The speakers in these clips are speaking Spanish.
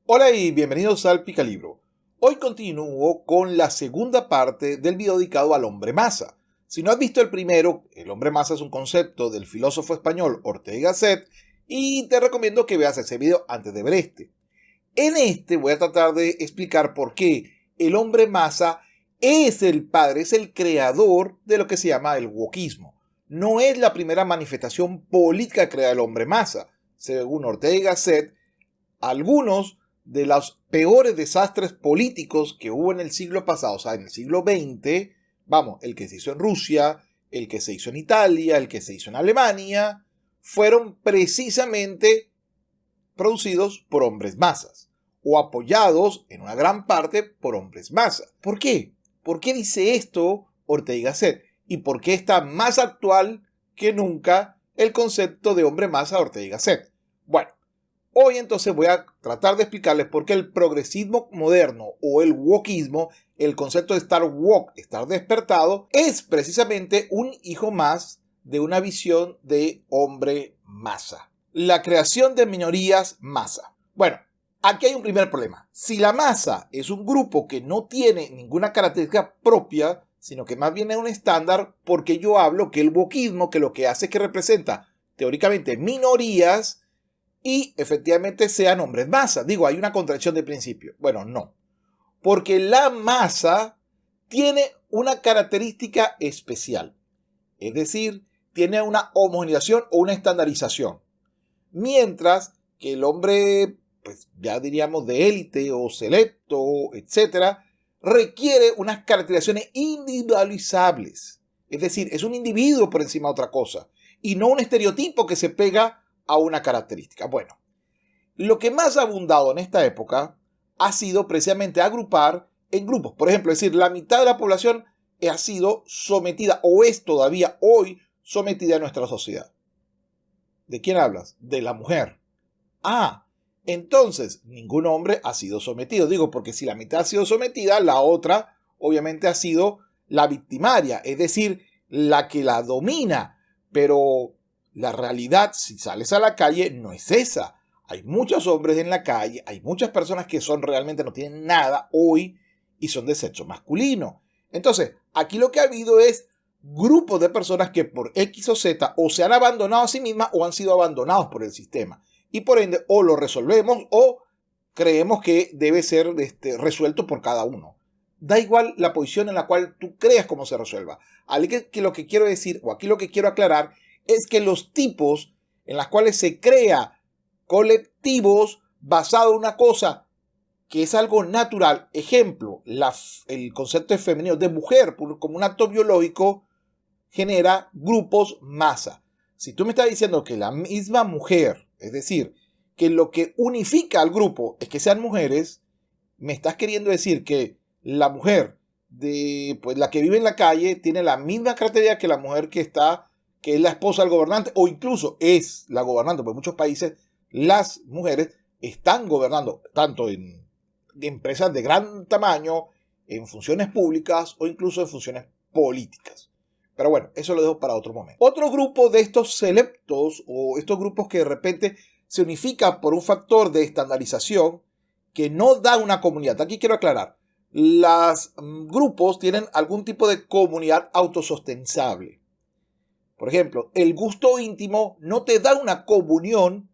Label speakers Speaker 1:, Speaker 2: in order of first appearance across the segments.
Speaker 1: Hola y bienvenidos al Picalibro. Hoy continúo con la segunda parte del video dedicado al hombre masa. Si no has visto el primero, el hombre masa es un concepto del filósofo español Ortega y Gasset y te recomiendo que veas ese video antes de ver este. En este voy a tratar de explicar por qué el hombre masa es el padre, es el creador de lo que se llama el wokismo. No es la primera manifestación política creada el hombre masa. Según Ortega y Gasset, algunos de los peores desastres políticos que hubo en el siglo pasado, o sea, en el siglo XX, vamos, el que se hizo en Rusia, el que se hizo en Italia, el que se hizo en Alemania, fueron precisamente producidos por hombres masas o apoyados en una gran parte por hombres masas. ¿Por qué? ¿Por qué dice esto Ortega y Gasset? ¿Y por qué está más actual que nunca el concepto de hombre masa de Ortega y Gasset? Bueno, hoy entonces voy a tratar de explicarles por qué el progresismo moderno o el wokismo, el concepto de estar woke, estar despertado, es precisamente un hijo más de una visión de hombre masa. La creación de minorías masa. Bueno, aquí hay un primer problema. Si la masa es un grupo que no tiene ninguna característica propia, sino que más bien es un estándar, porque yo hablo que el wokismo, que lo que hace es que representa teóricamente minorías, y efectivamente sean hombres masa. Digo, hay una contradicción de principio. Bueno, no. Porque la masa tiene una característica especial. Es decir, tiene una homogeneización o una estandarización. Mientras que el hombre, pues ya diríamos de élite o selecto, etcétera, requiere unas caracterizaciones individualizables. Es decir, es un individuo por encima de otra cosa. Y no un estereotipo que se pega a una característica. Bueno, lo que más ha abundado en esta época ha sido precisamente agrupar en grupos. Por ejemplo, es decir, la mitad de la población ha sido sometida o es todavía hoy sometida a nuestra sociedad. ¿De quién hablas? De la mujer. Ah, entonces ningún hombre ha sido sometido. Digo, porque si la mitad ha sido sometida, la otra obviamente ha sido la victimaria, es decir, la que la domina. Pero la realidad, si sales a la calle, no es esa. Hay muchos hombres en la calle, hay muchas personas que realmente no tienen nada hoy y son de sexo masculino. Entonces, aquí lo que ha habido es grupos de personas que por X o Z o se han abandonado a sí mismas o han sido abandonados por el sistema. Y por ende, o lo resolvemos o creemos que debe ser resuelto por cada uno. Da igual la posición en la cual tú creas cómo se resuelva. Aquí que lo que quiero decir, o aquí lo que quiero aclarar, es que los tipos en los cuales se crea colectivos basado en una cosa que es algo natural, ejemplo, el concepto de femenino, de mujer, como un acto biológico, genera grupos masa. Si tú me estás diciendo que la misma mujer, es decir, que lo que unifica al grupo es que sean mujeres, me estás queriendo decir que la mujer pues la que vive en la calle tiene la misma característica que la mujer que es la esposa del gobernante o incluso es la gobernante, porque en muchos países las mujeres están gobernando tanto en empresas de gran tamaño, en funciones públicas o incluso en funciones políticas. Pero bueno, eso lo dejo para otro momento. Otro grupo de estos selectos o estos grupos que de repente se unifican por un factor de estandarización que no da una comunidad. Aquí quiero aclarar, los grupos tienen algún tipo de comunidad autosostenible. Por ejemplo, el gusto íntimo no te da una comunión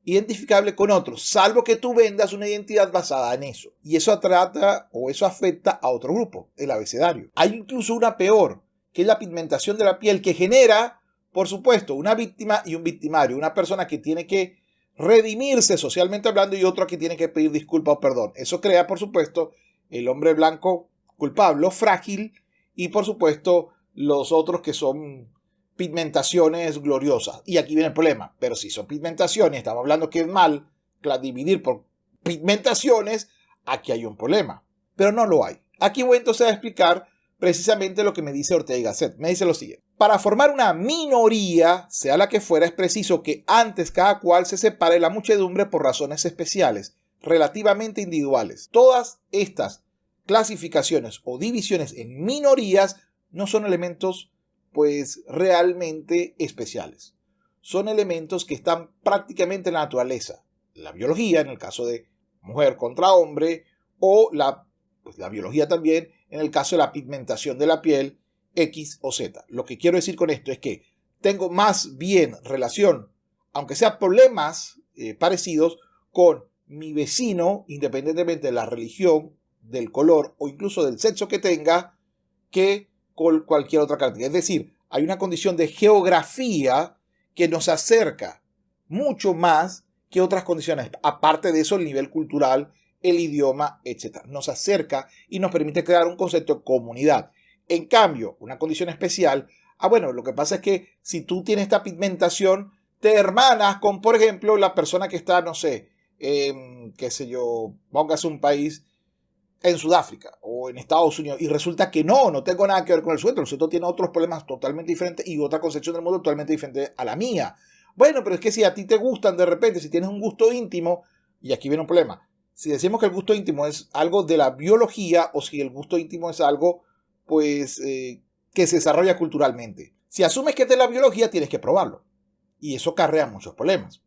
Speaker 1: identificable con otros, salvo que tú vendas una identidad basada en eso. Y eso trata o eso afecta a otro grupo, el abecedario. Hay incluso una peor, que es la pigmentación de la piel, que genera, por supuesto, una víctima y un victimario, una persona que tiene que redimirse socialmente hablando y otro que tiene que pedir disculpas o perdón. Eso crea, por supuesto, el hombre blanco culpable, frágil, y por supuesto los otros que son pigmentaciones gloriosas. Y aquí viene el problema. Pero si son pigmentaciones, estamos hablando que es mal dividir por pigmentaciones, aquí hay un problema. Pero no lo hay. Aquí voy entonces a explicar precisamente lo que me dice Ortega y Gasset. Me dice lo siguiente. Para formar una minoría, sea la que fuera, es preciso que antes cada cual se separe de la muchedumbre por razones especiales, relativamente individuales. Todas estas clasificaciones o divisiones en minorías no son elementos pues realmente especiales. Son elementos que están prácticamente en la naturaleza. La biología, en el caso de mujer contra hombre, o la biología también, en el caso de la pigmentación de la piel, X o Z. Lo que quiero decir con esto es que tengo más bien relación, aunque sea problemas parecidos, con mi vecino, independientemente de la religión, del color o incluso del sexo que tenga, que con cualquier otra característica. Es decir, hay una condición de geografía que nos acerca mucho más que otras condiciones. Aparte de eso, el nivel cultural, el idioma, etc. Nos acerca y nos permite crear un concepto de comunidad. En cambio, una condición especial, bueno, lo que pasa es que si tú tienes esta pigmentación, te hermanas con, por ejemplo, la persona que está, no sé, qué sé yo, póngase un país en Sudáfrica o en Estados Unidos, y resulta que no tengo nada que ver con el sujeto tiene otros problemas totalmente diferentes y otra concepción del mundo totalmente diferente a la mía. Bueno, pero es que si a ti te gustan de repente, si tienes un gusto íntimo, y aquí viene un problema, si decimos que el gusto íntimo es algo de la biología o si el gusto íntimo es algo, pues, que se desarrolla culturalmente. Si asumes que es de la biología, tienes que probarlo, y eso acarrea muchos problemas.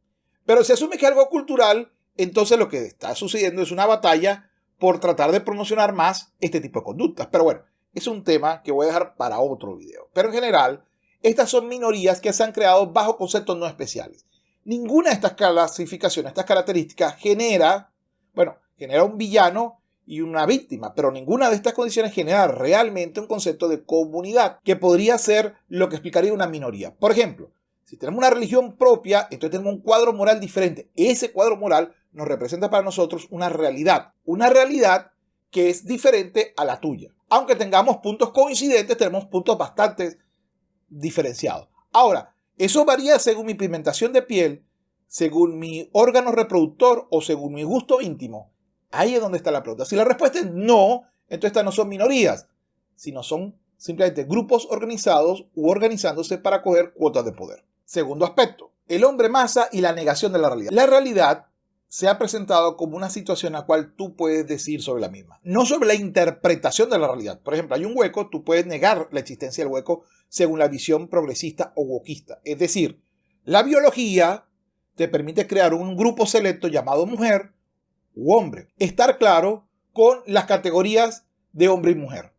Speaker 1: Pero si asumes que es algo cultural, entonces lo que está sucediendo es una batalla por tratar de promocionar más este tipo de conductas. Pero bueno, es un tema que voy a dejar para otro video. Pero en general, estas son minorías que se han creado bajo conceptos no especiales. Ninguna de estas clasificaciones, estas características, genera un villano y una víctima, pero ninguna de estas condiciones genera realmente un concepto de comunidad, que podría ser lo que explicaría una minoría. Por ejemplo, si tenemos una religión propia, entonces tenemos un cuadro moral diferente. Ese cuadro moral nos representa para nosotros una realidad que es diferente a la tuya. Aunque tengamos puntos coincidentes, tenemos puntos bastante diferenciados. Ahora, eso varía según mi pigmentación de piel, según mi órgano reproductor o según mi gusto íntimo. Ahí es donde está la pregunta. Si la respuesta es no, entonces estas no son minorías, sino son simplemente grupos organizados u organizándose para coger cuotas de poder. Segundo aspecto, el hombre masa y la negación de la realidad. La realidad se ha presentado como una situación a la cual tú puedes decir sobre la misma, no sobre la interpretación de la realidad. Por ejemplo, hay un hueco, tú puedes negar la existencia del hueco según la visión progresista o wokista. Es decir, la biología te permite crear un grupo selecto llamado mujer u hombre. Estar claro con las categorías de hombre y mujer.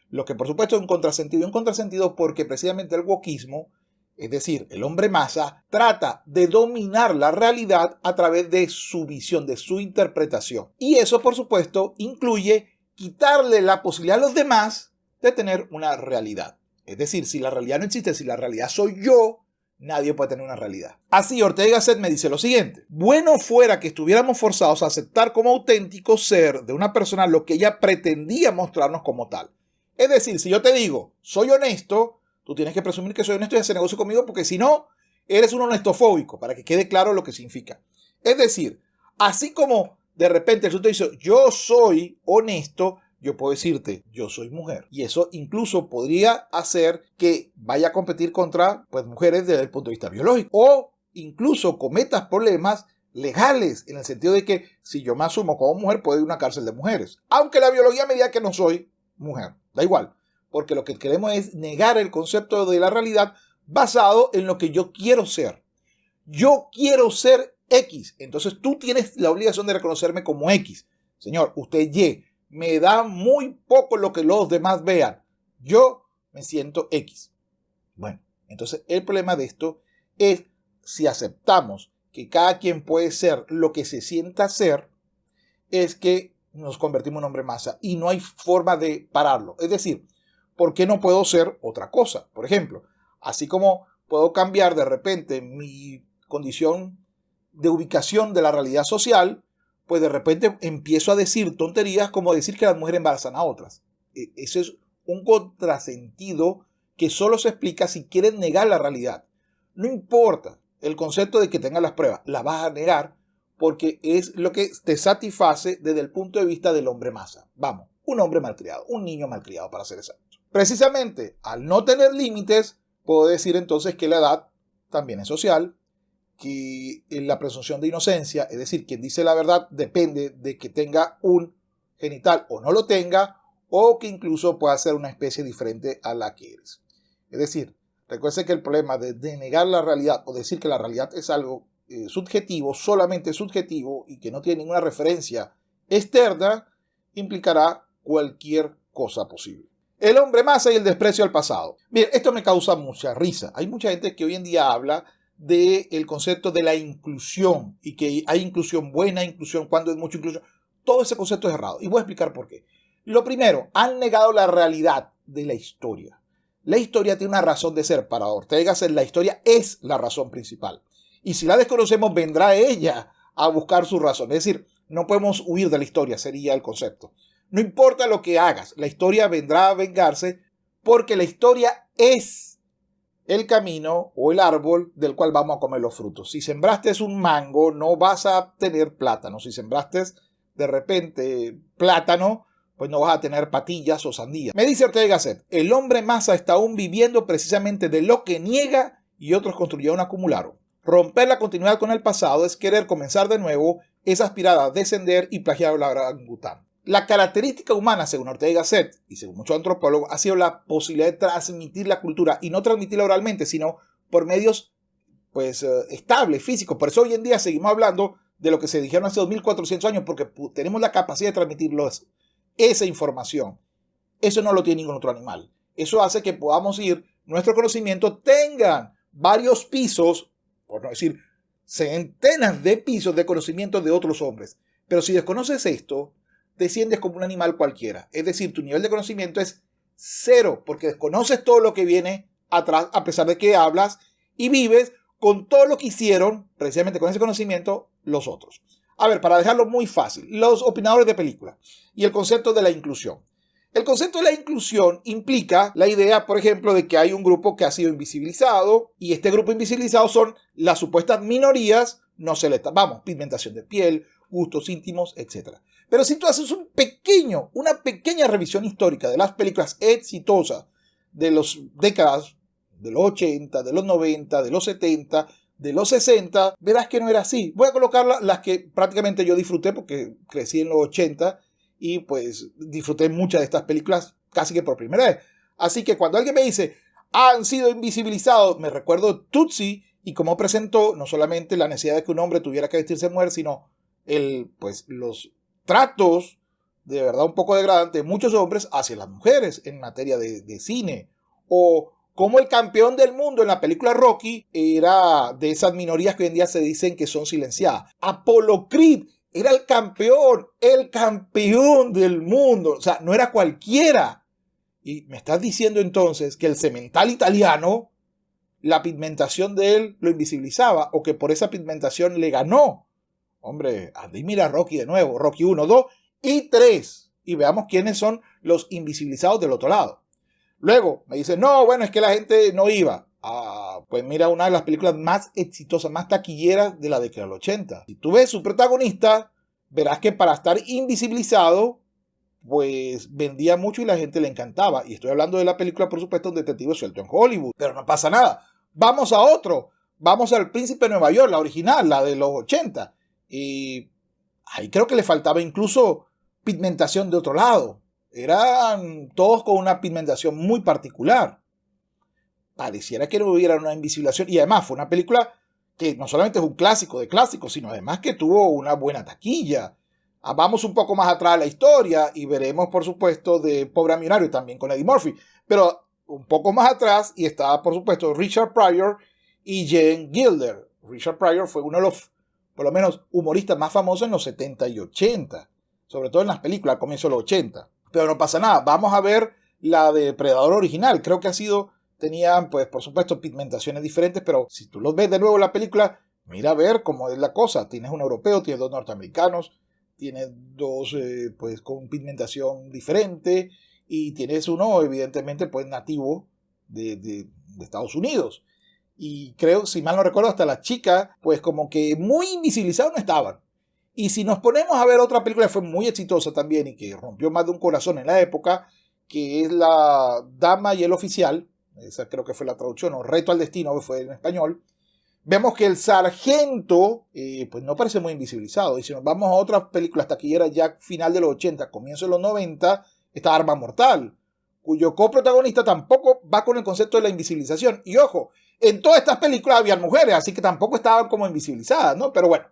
Speaker 1: Lo que por supuesto es un contrasentido. Y un contrasentido porque precisamente el wokismo, es decir, el hombre masa, trata de dominar la realidad a través de su visión, de su interpretación. Y eso, por supuesto, incluye quitarle la posibilidad a los demás de tener una realidad. Es decir, si la realidad no existe, si la realidad soy yo, nadie puede tener una realidad. Así, Ortega y Gasset me dice lo siguiente: bueno fuera que estuviéramos forzados a aceptar como auténtico ser de una persona lo que ella pretendía mostrarnos como tal. Es decir, si yo te digo, soy honesto, tú tienes que presumir que soy honesto y hacer negocio conmigo, porque si no, eres un honestofóbico, para que quede claro lo que significa. Es decir, así como de repente el sujeto dice, yo soy honesto, yo puedo decirte, yo soy mujer. Y eso incluso podría hacer que vaya a competir contra mujeres desde el punto de vista biológico. O incluso cometas problemas legales, en el sentido de que si yo me asumo como mujer, puedo ir a una cárcel de mujeres. Aunque la biología me diga que no soy mujer. Da igual. Porque lo que queremos es negar el concepto de la realidad basado en lo que yo quiero ser. Yo quiero ser X. Entonces tú tienes la obligación de reconocerme como X. Señor, usted Y. Me da muy poco lo que los demás vean. Yo me siento X. Bueno, entonces el problema de esto es si aceptamos que cada quien puede ser lo que se sienta ser, es que nos convertimos en hombre masa y no hay forma de pararlo. Es decir, ¿por qué no puedo ser otra cosa? Por ejemplo, así como puedo cambiar de repente mi condición de ubicación de la realidad social, pues de repente empiezo a decir tonterías como decir que las mujeres embarazan a otras. Eso es un contrasentido que solo se explica si quieren negar la realidad. No importa el concepto de que tengas las pruebas, las vas a negar porque es lo que te satisface desde el punto de vista del hombre masa. Vamos, un hombre malcriado, un niño malcriado para ser exacto. Precisamente al no tener límites, puedo decir entonces que la edad también es social, que la presunción de inocencia, es decir, quien dice la verdad depende de que tenga un genital o no lo tenga, o que incluso pueda ser una especie diferente a la que eres. Es decir, recuerde que el problema de negar la realidad o decir que la realidad es algo subjetivo, solamente subjetivo, y que no tiene ninguna referencia externa, implicará cualquier cosa posible. El hombre masa y el desprecio al pasado. Bien, esto me causa mucha risa. Hay mucha gente que hoy en día habla del concepto de la inclusión y que hay inclusión buena, inclusión cuando es mucha inclusión. Todo ese concepto es errado y voy a explicar por qué. Lo primero, han negado la realidad de la historia. La historia tiene una razón de ser. Para Ortega y Gasset, la historia es la razón principal. Y si la desconocemos, vendrá ella a buscar su razón. Es decir, no podemos huir de la historia, sería el concepto. No importa lo que hagas, la historia vendrá a vengarse porque la historia es el camino o el árbol del cual vamos a comer los frutos. Si sembraste un mango, no vas a tener plátano. Si sembraste de repente plátano, pues no vas a tener patillas o sandías. Me dice Ortega y Gasset, el hombre masa está aún viviendo precisamente de lo que niega y otros construyeron acumularon. Romper la continuidad con el pasado es querer comenzar de nuevo, es aspirar a descender y plagiar a la orangután. La característica humana, según Ortega y Gasset y según muchos antropólogos, ha sido la posibilidad de transmitir la cultura y no transmitirla oralmente, sino por medios estables, físicos. Por eso hoy en día seguimos hablando de lo que se dijeron hace 2400 años, porque tenemos la capacidad de transmitirlo, esa información. Eso no lo tiene ningún otro animal. Eso hace que podamos ir, nuestro conocimiento tenga varios pisos, por no decir centenas de pisos de conocimiento de otros hombres. Pero si desconoces esto, desciendes como un animal cualquiera. Es decir, tu nivel de conocimiento es cero, porque desconoces todo lo que viene atrás, a pesar de que hablas y vives con todo lo que hicieron, precisamente con ese conocimiento, los otros. A ver, para dejarlo muy fácil, los opinadores de película y el concepto de la inclusión. El concepto de la inclusión implica la idea, por ejemplo, de que hay un grupo que ha sido invisibilizado y este grupo invisibilizado son las supuestas minorías no selectas. Vamos, pigmentación de piel, gustos íntimos, etc. Pero si tú haces una pequeña revisión histórica de las películas exitosas de las décadas de los 80, de los 90, de los 70, de los 60, verás que no era así. Voy a colocar las que prácticamente yo disfruté porque crecí en los 80 y pues disfruté muchas de estas películas casi que por primera vez. Así que cuando alguien me dice, han sido invisibilizados, me recuerdo Tootsie y cómo presentó no solamente la necesidad de que un hombre tuviera que vestirse de mujer, sino los tratos de verdad un poco degradantes de muchos hombres hacia las mujeres en materia de cine. O como el campeón del mundo en la película Rocky era de esas minorías que hoy en día se dicen que son silenciadas. Apollo Creed era el campeón del mundo. O sea, no era cualquiera. Y me estás diciendo entonces que el semental italiano, la pigmentación de él lo invisibilizaba o que por esa pigmentación le ganó. Hombre, anda y mira Rocky de nuevo. Rocky 1, 2 y 3. Y veamos quiénes son los invisibilizados del otro lado. Luego me dicen, no, bueno, es que la gente no iba. Pues mira, una de las películas más exitosas, más taquilleras de la década del 80. Si tú ves su protagonista, verás que para estar invisibilizado, pues vendía mucho y la gente le encantaba. Y estoy hablando de la película, por supuesto, Un detective suelto en Hollywood. Pero no pasa nada. Vamos a otro. Vamos al Príncipe de Nueva York, la original, la de los 80. Y ahí creo que le faltaba incluso pigmentación de otro lado. Eran todos con una pigmentación muy particular. Pareciera que no hubiera una invisibilización. Y además fue una película que no solamente es un clásico de clásicos, sino además que tuvo una buena taquilla. Vamos un poco más atrás de la historia y veremos, por supuesto, de Pobre Millonario también con Eddie Murphy. Pero un poco más atrás y estaba, por supuesto, Richard Pryor y Jane Gilder. Richard Pryor fue uno de los, por lo menos, humoristas más famosos en los 70 y 80. Sobre todo en las películas, al comienzo de los 80. Pero no pasa nada. Vamos a ver la de Predador original. Creo que tenían, pues, por supuesto, pigmentaciones diferentes, pero si tú los ves de nuevo en la película, mira a ver cómo es la cosa. Tienes un europeo, tienes dos norteamericanos, tienes dos, pues, con pigmentación diferente, y tienes uno, evidentemente, pues, nativo de Estados Unidos. Y creo, si mal no recuerdo, hasta las chicas, pues, como que muy invisibilizadas no estaban. Y si nos ponemos a ver otra película que fue muy exitosa también y que rompió más de un corazón en la época, que es La Dama y el Oficial, esa creo que fue la traducción, o Reto al Destino, que fue en español, vemos que el sargento pues no parece muy invisibilizado. Y si nos vamos a otras películas taquilleras ya final de los 80, comienzo de los 90, está Arma Mortal, cuyo coprotagonista tampoco va con el concepto de la invisibilización. Y ojo, En todas estas películas habían mujeres, así que tampoco estaban como invisibilizadas, ¿no? Pero bueno,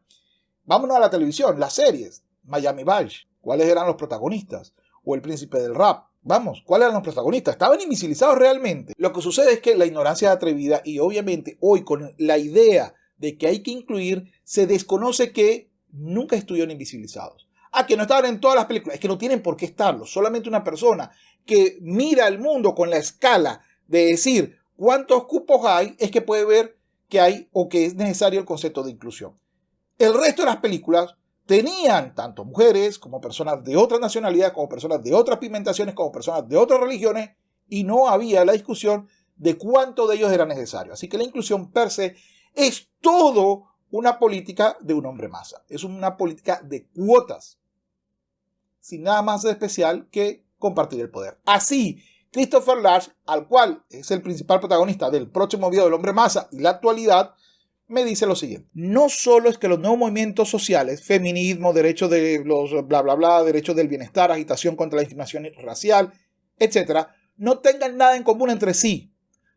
Speaker 1: vámonos a la televisión, las series. Miami Vice, ¿cuáles eran los protagonistas? O El Príncipe del Rap. Vamos, ¿cuáles eran los protagonistas? ¿Estaban invisibilizados realmente? Lo que sucede es que la ignorancia es atrevida y obviamente hoy con la idea de que hay que incluir, se desconoce que nunca estuvieron invisibilizados. Que no estaban en todas las películas. Es que no tienen por qué estarlo. Solamente una persona que mira el mundo con la escala de decir cuántos cupos hay, es que puede ver que hay o que es necesario el concepto de inclusión. El resto de las películas tenían tanto mujeres como personas de otras nacionalidades, como personas de otras pigmentaciones, como personas de otras religiones, y no había la discusión de cuánto de ellos era necesario. Así que la inclusión per se es todo una política de un hombre masa. Es una política de cuotas, sin nada más especial que compartir el poder. Así, Christopher Lash, al cual es el principal protagonista del próximo video del hombre masa y la actualidad, me dice lo siguiente: no solo es que los nuevos movimientos sociales, feminismo, derechos de los bla bla bla, derechos del bienestar, agitación contra la discriminación racial, etcétera, no tengan nada en común entre sí.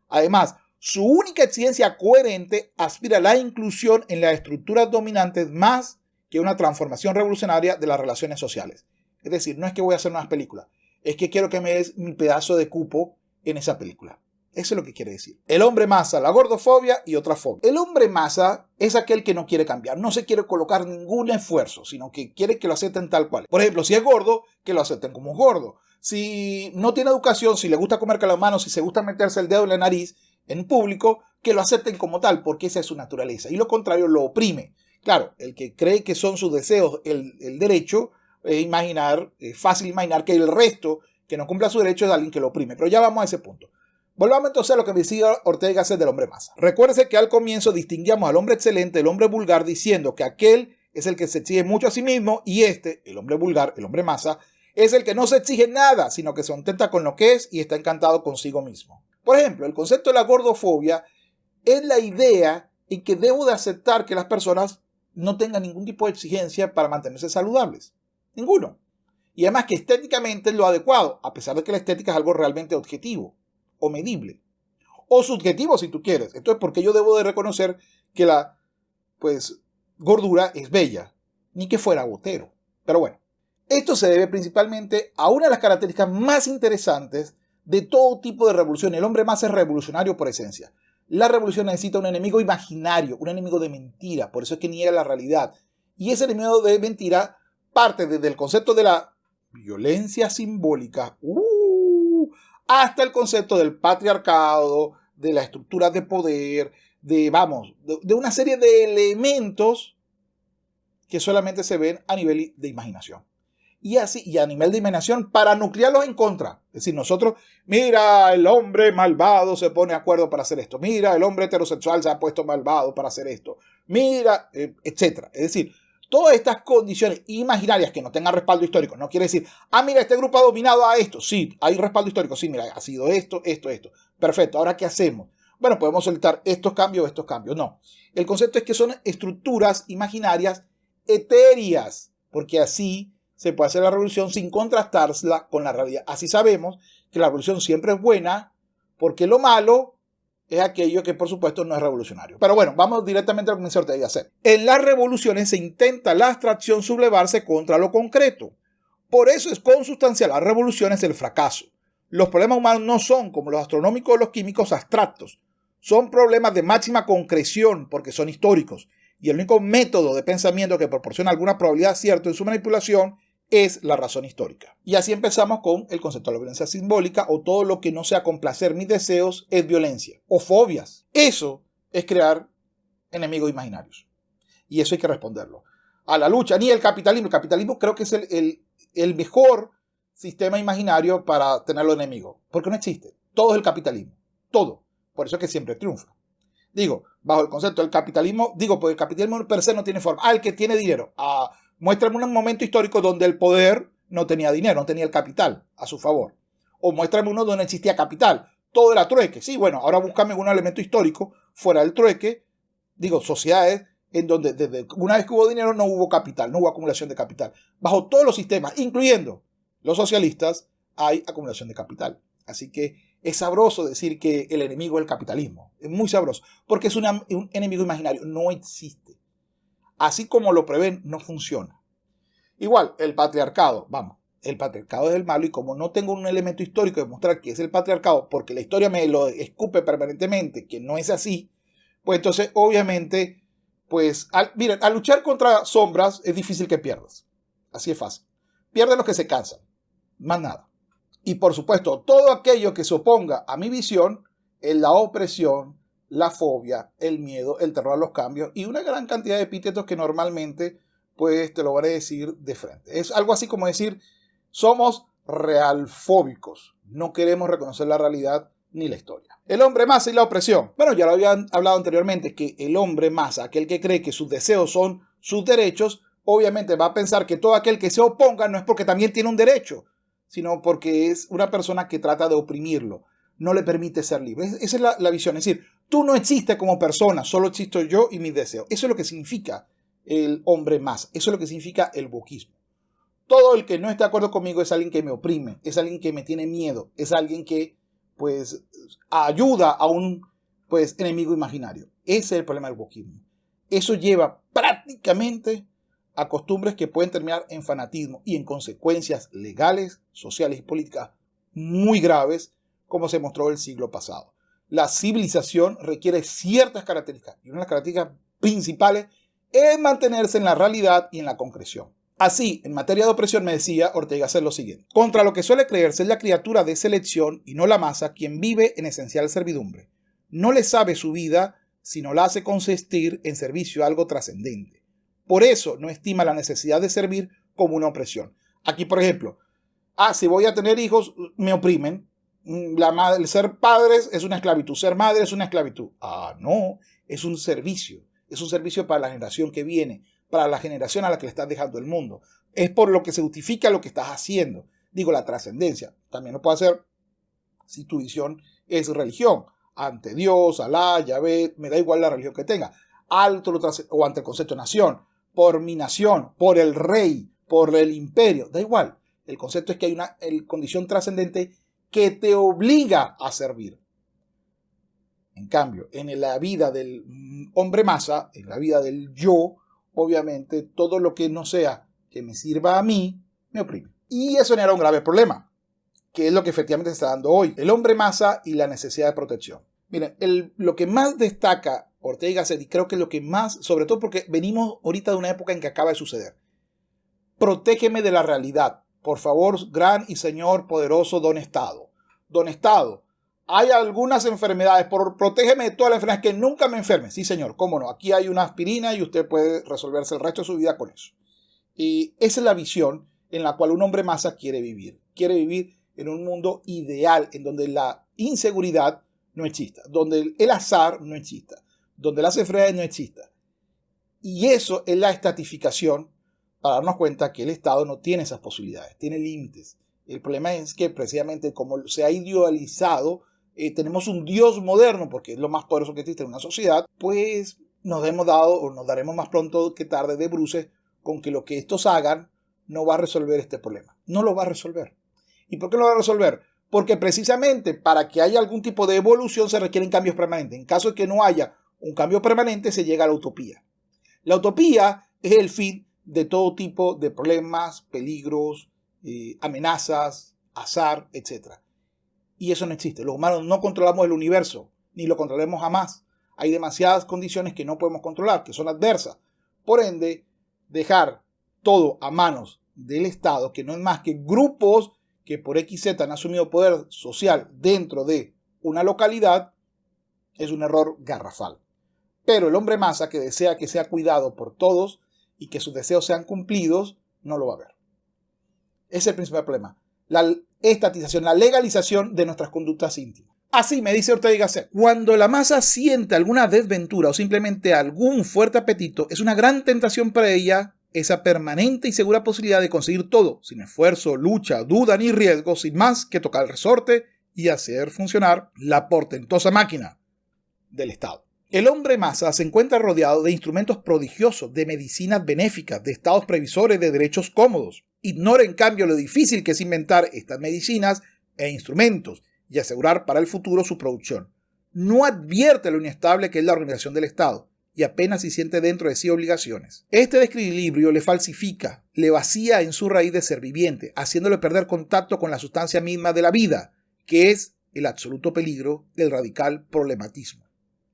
Speaker 1: Además, su única exigencia coherente aspira a la inclusión en las estructuras dominantes más que una transformación revolucionaria de las relaciones sociales. Es decir, no es que voy a hacer unas películas, es que quiero que me des mi pedazo de cupo en esa película. Eso es lo que quiere decir. El hombre masa, la gordofobia y otra fobia. El hombre masa es aquel que no quiere cambiar, no se quiere colocar ningún esfuerzo, sino que quiere que lo acepten tal cual. Por ejemplo, si es gordo, que lo acepten como gordo. Si no tiene educación, si le gusta comer con las manos, si se gusta meterse el dedo en la nariz en público, que lo acepten como tal, porque esa es su naturaleza. Y lo contrario lo oprime. Claro, el que cree que son sus deseos el derecho, es fácil imaginar que el resto que no cumpla su derecho es alguien que lo oprime. Pero ya vamos a ese punto. Volvamos entonces a lo que me decía Ortega y Gasset del hombre masa. Recuérdese que al comienzo distinguíamos al hombre excelente del hombre vulgar diciendo que aquel es el que se exige mucho a sí mismo y el hombre vulgar, el hombre masa, es el que no se exige nada, sino que se contenta con lo que es y está encantado consigo mismo. Por ejemplo, el concepto de la gordofobia es la idea en que debo de aceptar que las personas no tengan ningún tipo de exigencia para mantenerse saludables. Ninguno. Y además que estéticamente es lo adecuado, a pesar de que la estética es algo realmente objetivo o medible. O subjetivo si tú quieres. Entonces, ¿por qué yo debo de reconocer que la gordura es bella? Ni que fuera botero. Pero bueno, esto se debe principalmente a una de las características más interesantes de todo tipo de revolución. El hombre más es revolucionario por esencia. La revolución necesita un enemigo imaginario, un enemigo de mentira. Por eso es que niega la realidad. Y ese enemigo de mentira parte desde el concepto de la violencia simbólica hasta el concepto del patriarcado, de las estructuras de poder, de una serie de elementos que solamente se ven a nivel de imaginación. Y a nivel de imaginación para nuclearlos en contra. Es decir, nosotros, mira, el hombre malvado se pone de acuerdo para hacer esto. Mira, el hombre heterosexual se ha puesto malvado para hacer esto. Mira, etcétera. Es decir, todas estas condiciones imaginarias que no tengan respaldo histórico, no quiere decir, mira, este grupo ha dominado a esto. Sí, hay respaldo histórico. Sí, mira, ha sido esto. Perfecto, ¿ahora qué hacemos? Bueno, podemos soltar estos cambios. No. El concepto es que son estructuras imaginarias etéreas, porque así se puede hacer la revolución sin contrastarla con la realidad. Así sabemos que la revolución siempre es buena, porque lo malo es aquello que por supuesto no es revolucionario. Pero bueno, vamos directamente a lo que me dice Ortega y Gasset. En las revoluciones se intenta la abstracción sublevarse contra lo concreto. Por eso es consustancial a las revoluciones el fracaso. Los problemas humanos no son, como los astronómicos o los químicos, abstractos. Son problemas de máxima concreción porque son históricos. Y el único método de pensamiento que proporciona alguna probabilidad cierta en su manipulación es la razón histórica. Y así empezamos con el concepto de la violencia simbólica, o todo lo que no sea complacer mis deseos es violencia, o fobias. Eso es crear enemigos imaginarios. Y eso hay que responderlo. A la lucha, ni el capitalismo. El capitalismo creo que es el mejor sistema imaginario para tenerlo enemigo. Porque no existe. Todo es el capitalismo. Todo. Por eso es que siempre triunfa. Digo, bajo el concepto del capitalismo, pues el capitalismo per se no tiene forma. El que tiene dinero. Muéstrame un momento histórico donde el poder no tenía dinero, no tenía el capital a su favor. O muéstrame uno donde existía capital. Todo era trueque. Sí, bueno, ahora búscame un elemento histórico fuera del trueque. Sociedades en donde desde una vez que hubo dinero no hubo capital, no hubo acumulación de capital. Bajo todos los sistemas, incluyendo los socialistas, hay acumulación de capital. Así que Es sabroso decir que el enemigo es el capitalismo. Es muy sabroso, porque es un enemigo imaginario. No existe. Así como lo prevén, no funciona. Igual, el patriarcado. Vamos, el patriarcado es el malo y como no tengo un elemento histórico de mostrar que es el patriarcado, porque la historia me lo escupe permanentemente, que no es así, pues entonces obviamente, pues, miren, al luchar contra sombras es difícil que pierdas. Así es fácil. Pierden los que se cansan. Más nada. Y por supuesto, todo aquello que se oponga a mi visión es la opresión, la fobia, el miedo, el terror a los cambios y una gran cantidad de epítetos que normalmente pues te lo van a decir de frente. Es algo así como decir, somos realfóbicos, no queremos reconocer la realidad ni la historia. El hombre masa y la opresión. Bueno, ya lo habían hablado anteriormente, que el hombre masa, aquel que cree que sus deseos son sus derechos, obviamente va a pensar que todo aquel que se oponga no es porque también tiene un derecho, sino porque es una persona que trata de oprimirlo, no le permite ser libre. Esa es la visión, es decir, tú no existes como persona, solo existo yo y mis deseos. Eso es lo que significa el hombre masa, eso es lo que significa el wokismo. Todo el que no está de acuerdo conmigo es alguien que me oprime, es alguien que me tiene miedo, es alguien que pues ayuda a un pues enemigo imaginario. Ese es el problema del wokismo. Eso lleva prácticamente a costumbres que pueden terminar en fanatismo y en consecuencias legales, sociales y políticas muy graves, como se mostró el siglo pasado. La civilización requiere ciertas características y una de las características principales es mantenerse en la realidad y en la concreción. Así, en materia de opresión me decía Ortega hacer lo siguiente. Contra lo que suele creerse es la criatura de selección y no la masa quien vive en esencial servidumbre. No le sabe su vida, sino la hace consistir en servicio a algo trascendente. Por eso no estima la necesidad de servir como una opresión. Aquí, por ejemplo, si voy a tener hijos, me oprimen. El ser padres es una esclavitud, ser madre es una esclavitud. No, es un servicio. Es un servicio para la generación que viene, para la generación a la que le estás dejando el mundo. Es por lo que se justifica lo que estás haciendo. Digo, la trascendencia. También lo puede hacer si tu visión es religión. Ante Dios, Alá, Yahvé, me da igual la religión que tenga. O ante el concepto de nación. Por mi nación, por el rey, por el imperio. Da igual. El concepto es que hay una condición trascendente que te obliga a servir. En cambio, en la vida del hombre masa, en la vida del yo, obviamente todo lo que no sea que me sirva a mí, me oprime. Y eso genera un grave problema, que es lo que efectivamente se está dando hoy. El hombre masa y la necesidad de protección. Miren, lo que más destaca Ortega y Gasset, y creo que lo que más, sobre todo porque venimos ahorita de una época en que acaba de suceder. Protégeme de la realidad. Por favor, gran y señor poderoso Don Estado. Don Estado, hay algunas enfermedades, protégeme de todas las enfermedades, que nunca me enferme. Sí, señor, cómo no. Aquí hay una aspirina y usted puede resolverse el resto de su vida con eso. Y esa es la visión en la cual un hombre masa quiere vivir. Quiere vivir en un mundo ideal, en donde la inseguridad no exista, donde el azar no exista, donde las enfermedades no exista. Y eso es la estatificación para darnos cuenta que el Estado no tiene esas posibilidades, tiene límites. El problema es que precisamente como se ha idealizado, tenemos un Dios moderno, porque es lo más poderoso que existe en una sociedad, pues nos daremos más pronto que tarde de bruces con que lo que estos hagan no va a resolver este problema. No lo va a resolver. ¿Y por qué no lo va a resolver? Porque precisamente para que haya algún tipo de evolución se requieren cambios permanentes. En caso de que no haya un cambio permanente, se llega a la utopía. La utopía es el fin de todo tipo de problemas, peligros, amenazas, azar, etc. Y eso no existe. Los humanos no controlamos el universo, ni lo controlaremos jamás. Hay demasiadas condiciones que no podemos controlar, que son adversas. Por ende, dejar todo a manos del Estado, que no es más que grupos que por XZ han asumido poder social dentro de una localidad, es un error garrafal. Pero el hombre masa que desea que sea cuidado por todos y que sus deseos sean cumplidos, no lo va a ver. Ese es el principal problema. La estatización, la legalización de nuestras conductas íntimas. Así me dice Ortega y Gasset. Cuando la masa siente alguna desventura o simplemente algún fuerte apetito, es una gran tentación para ella esa permanente y segura posibilidad de conseguir todo, sin esfuerzo, lucha, duda ni riesgo, sin más que tocar el resorte y hacer funcionar la portentosa máquina del Estado. El hombre masa se encuentra rodeado de instrumentos prodigiosos, de medicinas benéficas, de estados previsores, de derechos cómodos. Ignora en cambio lo difícil que es inventar estas medicinas e instrumentos, y asegurar para el futuro su producción. No advierte lo inestable que es la organización del Estado y apenas si siente dentro de sí obligaciones. Este desequilibrio le falsifica, le vacía en su raíz de ser viviente, haciéndole perder contacto con la sustancia misma de la vida, que es el absoluto peligro del radical problematismo.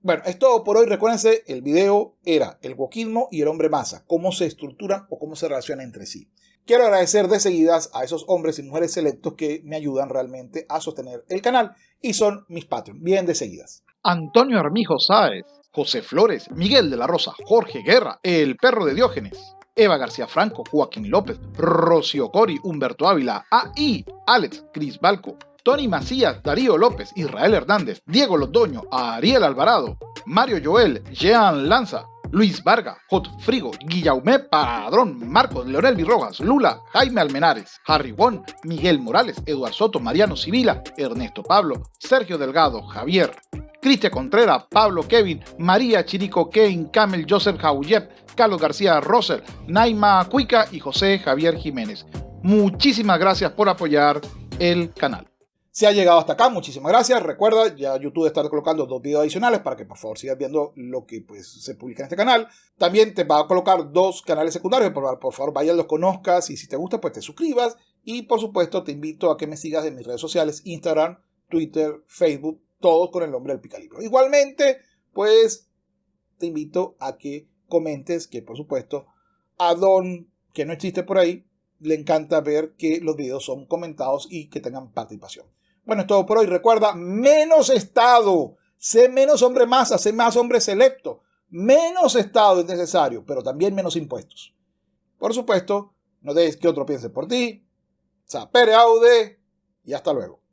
Speaker 1: Bueno, es todo por hoy. Recuérdense, el video era el wokismo y el hombre masa, cómo se estructuran o cómo se relacionan entre sí. Quiero agradecer de seguidas a esos hombres y mujeres selectos que me ayudan realmente a sostener el canal y son mis Patreon, bien de seguidas.
Speaker 2: Antonio Armijo Sáez, José Flores, Miguel de la Rosa, Jorge Guerra, El Perro de Diógenes, Eva García Franco, Joaquín López, Rocío Cori, Humberto Ávila, A.I., Alex, Cris Balco, Tony Macías, Darío López, Israel Hernández, Diego Londoño, Ariel Alvarado, Mario Joel, Jean Lanza, Luis Varga, Hot Frigo, Guillaume Padrón, Marcos, Leonel Virrojas, Lula, Jaime Almenares, Harry Won, Miguel Morales, Eduardo Soto, Mariano Sibila, Ernesto Pablo, Sergio Delgado, Javier, Cristian Contreras, Pablo Kevin, María Chirico Kane, Camel Joseph Jauyep, Carlos García Rosel, Naima Cuica y José Javier Jiménez. Muchísimas gracias por apoyar el canal.
Speaker 1: Si ha llegado hasta acá, muchísimas gracias. Recuerda, ya YouTube está colocando 2 videos adicionales para que por favor sigas viendo lo que se publica en este canal. También te va a colocar 2 canales secundarios, por favor vaya, los conozcas y si te gusta pues te suscribas. Y por supuesto te invito a que me sigas en mis redes sociales, Instagram, Twitter, Facebook, todos con el nombre del Picalibro. Igualmente, pues te invito a que comentes que por supuesto a Don, que no existe por ahí, le encanta ver que los videos son comentados y que tengan participación. Bueno, es todo por hoy. Recuerda, menos Estado, sé menos hombre masa, sé más hombre selecto. Menos Estado es necesario, pero también menos impuestos. Por supuesto, no dejes que otro piense por ti. Sapere aude y hasta luego.